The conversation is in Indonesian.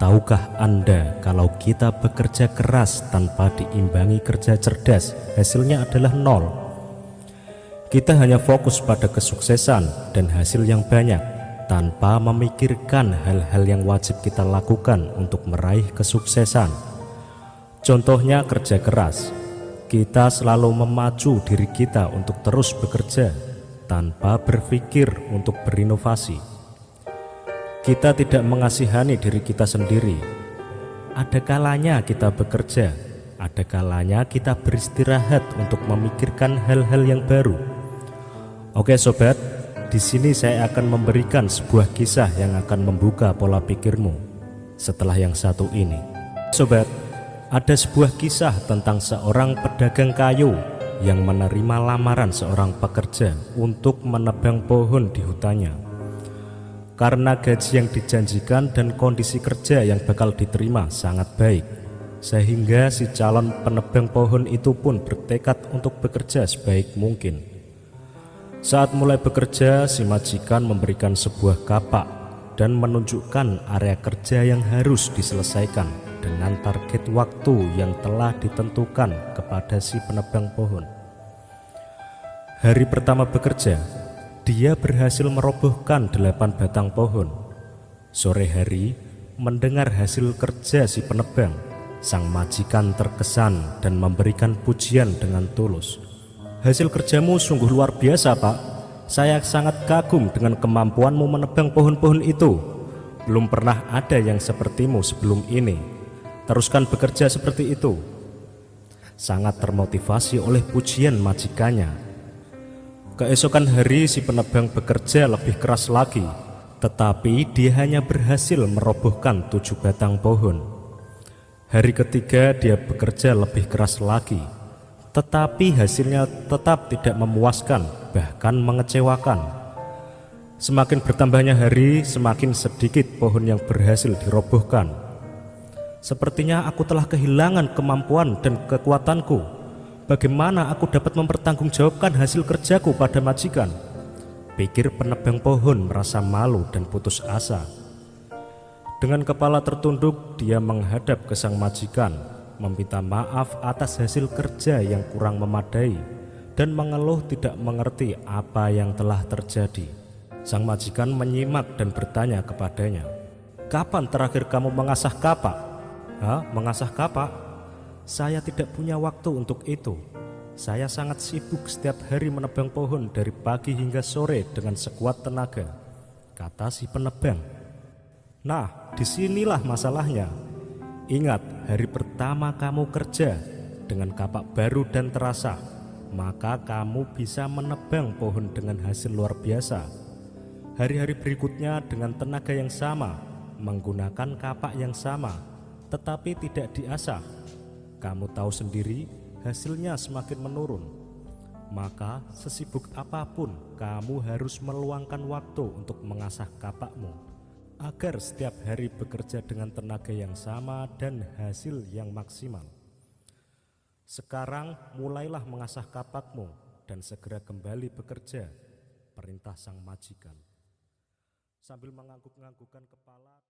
Tahukah Anda kalau kita bekerja keras tanpa diimbangi kerja cerdas, hasilnya adalah nol? Kita hanya fokus pada kesuksesan dan hasil yang banyak, tanpa memikirkan hal-hal yang wajib kita lakukan untuk meraih kesuksesan. Contohnya kerja keras. Kita selalu memacu diri kita untuk terus bekerja, tanpa berpikir untuk berinovasi. Kita tidak mengasihani diri kita sendiri. Ada kalanya kita bekerja, ada kalanya kita beristirahat untuk memikirkan hal-hal yang baru. Oke sobat, di sini saya akan memberikan sebuah kisah yang akan membuka pola pikirmu setelah yang satu ini. Sobat, ada sebuah kisah tentang seorang pedagang kayu yang menerima lamaran seorang pekerja untuk menebang pohon di hutannya. Karena gaji yang dijanjikan dan kondisi kerja yang bakal diterima sangat baik, sehingga si calon penebang pohon itu pun bertekad untuk bekerja sebaik mungkin. Saat mulai bekerja, si majikan memberikan sebuah kapak dan menunjukkan area kerja yang harus diselesaikan dengan target waktu yang telah ditentukan kepada si penebang pohon. Hari pertama bekerja, dia berhasil merobohkan 8 batang pohon. Sore hari, mendengar hasil kerja si penebang, sang majikan terkesan dan memberikan pujian dengan tulus. "Hasil kerjamu sungguh luar biasa, Pak. Saya sangat kagum dengan kemampuanmu menebang pohon-pohon itu. Belum pernah ada yang sepertimu sebelum ini. Teruskan bekerja seperti itu." Sangat termotivasi oleh pujian majikannya. Keesokan hari si penebang bekerja lebih keras lagi, tetapi dia hanya berhasil merobohkan 7 batang pohon. Hari ketiga dia bekerja lebih keras lagi, tetapi hasilnya tetap tidak memuaskan, bahkan mengecewakan. Semakin bertambahnya hari, semakin sedikit pohon yang berhasil dirobohkan. "Sepertinya aku telah kehilangan kemampuan dan kekuatanku. Bagaimana aku dapat mempertanggungjawabkan hasil kerjaku pada majikan?" pikir penebang pohon merasa malu dan putus asa. Dengan kepala tertunduk, dia menghadap ke sang majikan, meminta maaf atas hasil kerja yang kurang memadai, dan mengeluh tidak mengerti apa yang telah terjadi. Sang majikan menyimak dan bertanya kepadanya, "Kapan terakhir kamu mengasah kapak?" "Hah, mengasah kapak? Saya tidak punya waktu untuk itu. Saya sangat sibuk setiap hari menebang pohon dari pagi hingga sore dengan sekuat tenaga," kata si penebang. "Nah, disinilah masalahnya. Ingat, hari pertama kamu kerja dengan kapak baru dan terasa, maka kamu bisa menebang pohon dengan hasil luar biasa. Hari-hari berikutnya dengan tenaga yang sama, menggunakan kapak yang sama, tetapi tidak diasah, kamu tahu sendiri hasilnya semakin menurun. Maka sesibuk apapun kamu harus meluangkan waktu untuk mengasah kapakmu, agar setiap hari bekerja dengan tenaga yang sama dan hasil yang maksimal. Sekarang mulailah mengasah kapakmu dan segera kembali bekerja," perintah sang majikan. Sambil mengangguk-anggukkan kepala.